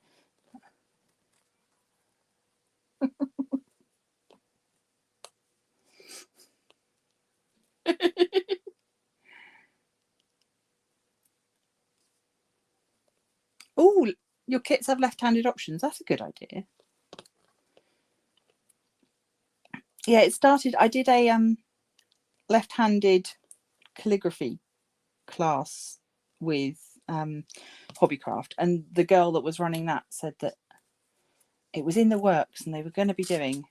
Oh, your kits have left-handed options. That's a good idea. Yeah, it started. I did a left-handed calligraphy class with Hobbycraft, and the girl that was running that said that it was in the works and they were going to be doing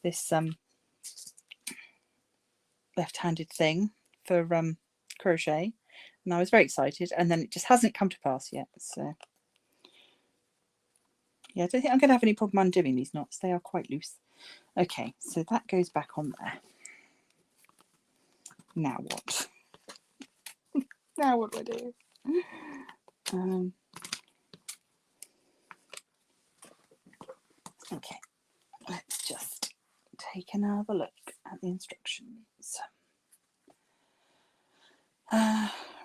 this left-handed thing for crochet, and I was very excited, and then it just hasn't come to pass yet. So yeah, I don't think I'm going to have any problem undoing these knots. They are quite loose. Okay, so that goes back on there. Now what? Now what do I do? Okay, let's just take another look at the instructions.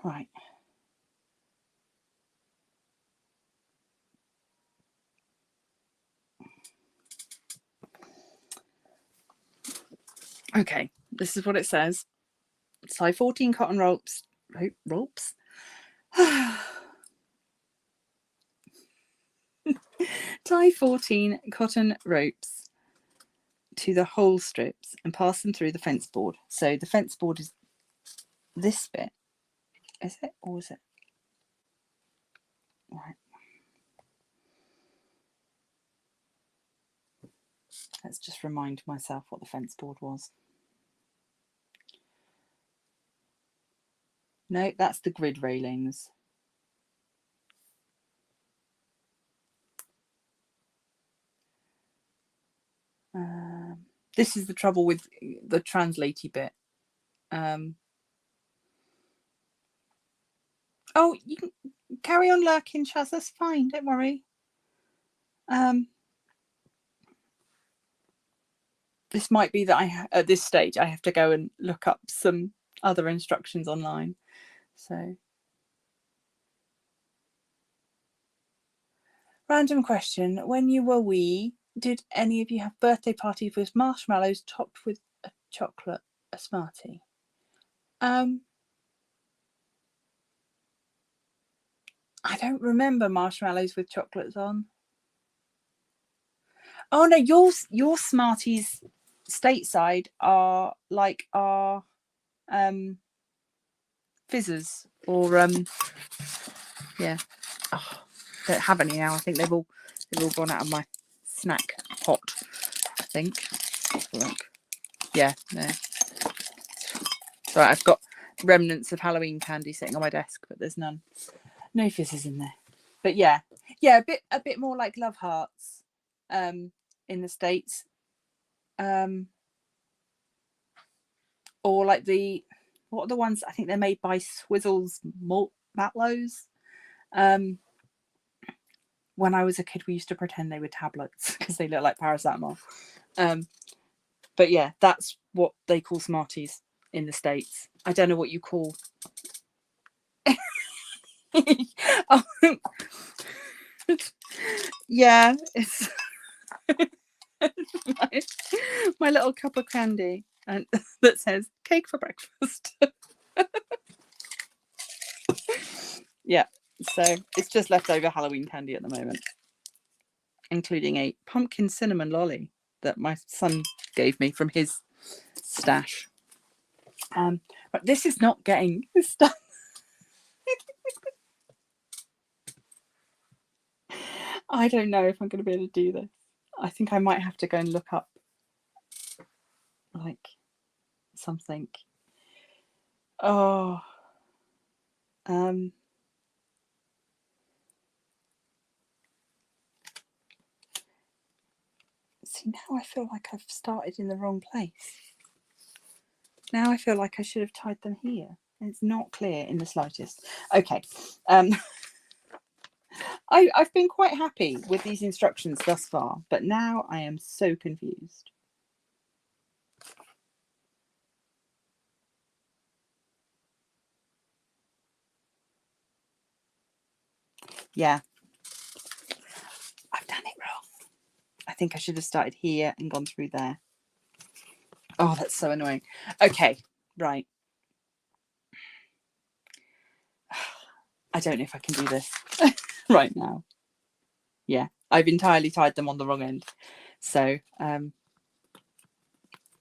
Right. Okay, this is what it says. Size 14 cotton ropes. Tie 14 cotton ropes to the hole strips and pass them through the fence board. So the fence board is this bit. Is it? Or is it? Right. Let's just remind myself what the fence board was. No, that's the grid railings. This is the trouble with the translatey bit. Oh, you can carry on lurking, Chaz. That's fine. Don't worry. This might be that at this stage I have to go and look up some other instructions online. So, random question: when you were wee, did any of you have birthday parties with marshmallows topped with a chocolate, a Smartie? I don't remember marshmallows with chocolates on. Oh no, your Smarties stateside are like our fizzers or yeah. Oh, don't have any now. I think they've all gone out of my snack pot. I think. Look. Yeah, no. Right, I've got remnants of Halloween candy sitting on my desk, but there's none. No fizzes in there. But yeah, a bit more like Love Hearts in the States. Or like what are the ones? I think they're made by Swizzles Matlows. When I was a kid, we used to pretend they were tablets because they look like paracetamol. But yeah, that's what they call Smarties in the States. I don't know what you call. Oh, yeah, it's my little cup of candy and that says cake for breakfast. Yeah, so it's just leftover Halloween candy at the moment, including a pumpkin cinnamon lolly that my son gave me from his stash. But this is not getting stuff. I don't know if I'm going to be able to do this. I think I might have to go and look up like something. Oh, see, now I feel like I've started in the wrong place. Now I feel like I should have tied them here. And it's not clear in the slightest. Okay. I've been quite happy with these instructions thus far, but now I am so confused. Yeah. I've done it wrong. I think I should have started here and gone through there. Oh, that's so annoying. Okay, right. I don't know if I can do this right now. Yeah, I've entirely tied them on the wrong end. So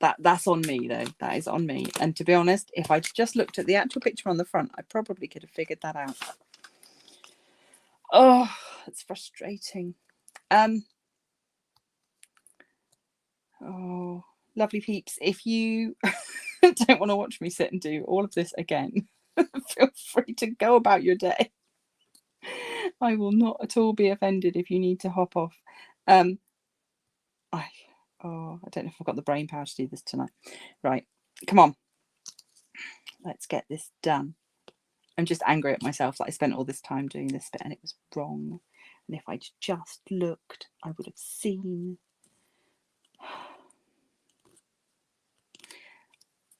that's on me though. That is on me. And to be honest, if I just looked at the actual picture on the front, I probably could have figured that out. Oh, it's frustrating. Oh, lovely peeps. If you don't want to watch me sit and do all of this again, feel free to go about your day. I will not at all be offended if you need to hop off. I don't know if I've got the brain power to do this tonight. Right, come on. Let's get this done. I'm just angry at myself that I spent all this time doing this bit and it was wrong. And if I'd just looked, I would have seen.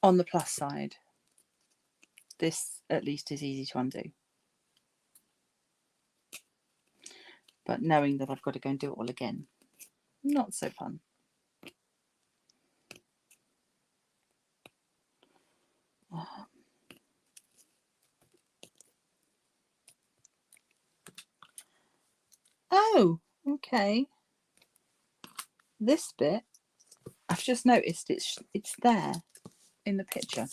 On the plus side, this at least is easy to undo. But knowing that I've got to go and do it all again, not so fun. Oh, okay. This bit, I've just noticed it's there in the picture.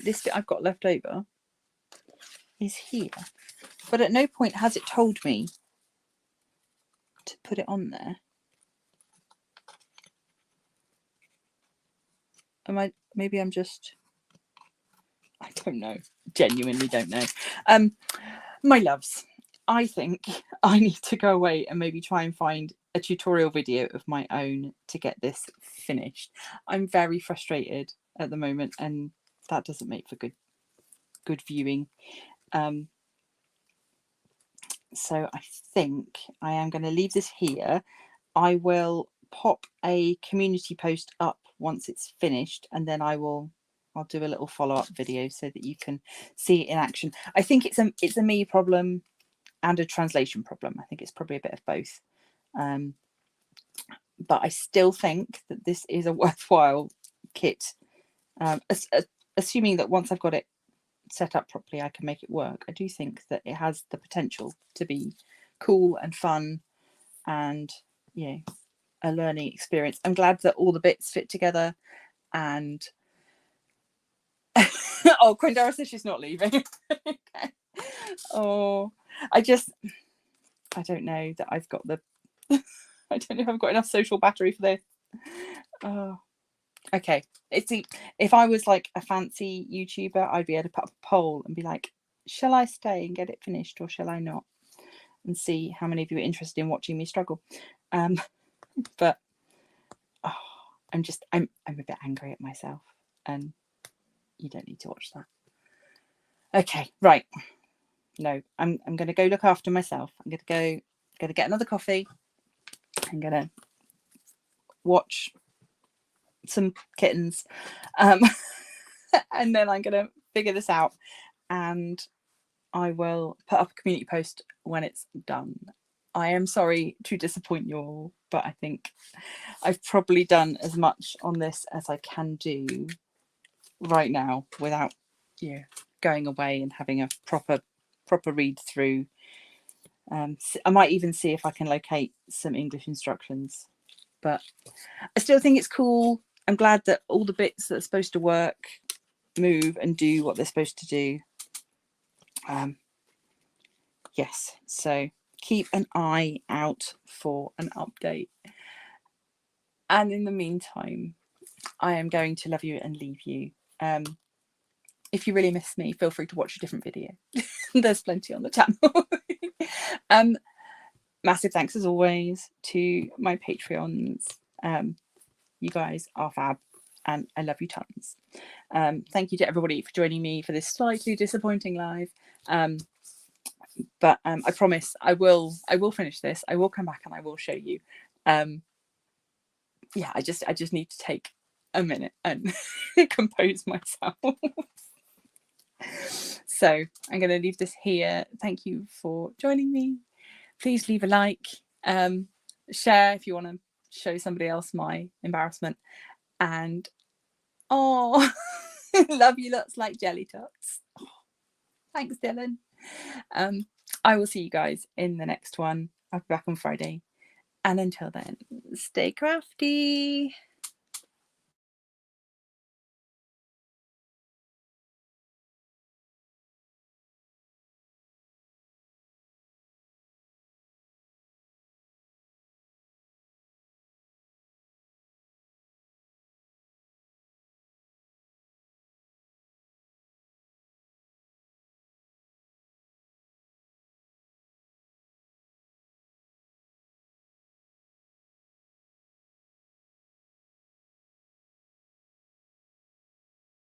This bit I've got left over is here, but at no point has it told me to put it on there. Maybe I'm just, I don't know, genuinely don't know. My loves, I think I need to go away and maybe try and find a tutorial video of my own to get this finished. I'm very frustrated at the moment and that doesn't make for good viewing. So I think I am going to leave this here. I will pop a community post up once it's finished and then I'll do a little follow-up video so that you can see it in action. I think it's a me problem and a translation problem. I think it's probably a bit of both. But I still think that this is a worthwhile kit. Assuming that once I've got it set up properly, I can make it work. I do think that it has the potential to be cool and fun and, you know, a learning experience. I'm glad that all the bits fit together and oh, Quindara says she's not leaving. Okay. Oh, I don't know that I've got the I don't know if I've got enough social battery for this. Oh, okay. If I was like a fancy YouTuber, I'd be able to put up a poll and be like, shall I stay and get it finished or shall I not? And see how many of you are interested in watching me struggle. But oh, I'm a bit angry at myself and you don't need to watch that. Okay, right. No, I'm going to go look after myself. I'm going to get another coffee. I'm going to watch some kittens. and then I'm going to figure this out, and I will put up a community post when it's done. I am sorry to disappoint you all, but I think I've probably done as much on this as I can do right now without going away and having a proper read through. I might even see if I can locate some English instructions, but I still think it's cool. I'm glad that all the bits that are supposed to work move and do what they're supposed to do. Yes, so keep an eye out for an update. And in the meantime, I am going to love you and leave you. If you really miss me, feel free to watch a different video. There's plenty on the channel. Massive thanks as always to my Patreons. You guys are fab and I love you tons. Thank you to everybody for joining me for this slightly disappointing live. But I promise I will finish this. I will come back and I will show you. Yeah, I just need to take a minute and compose myself. So I'm going to leave this here. Thank you for joining me. Please leave a like, share if you want to show somebody else my embarrassment, and love you lots like jelly tots. Oh, thanks, Dylan. I will see you guys in the next one. I'll be back on Friday, and until then, stay crafty.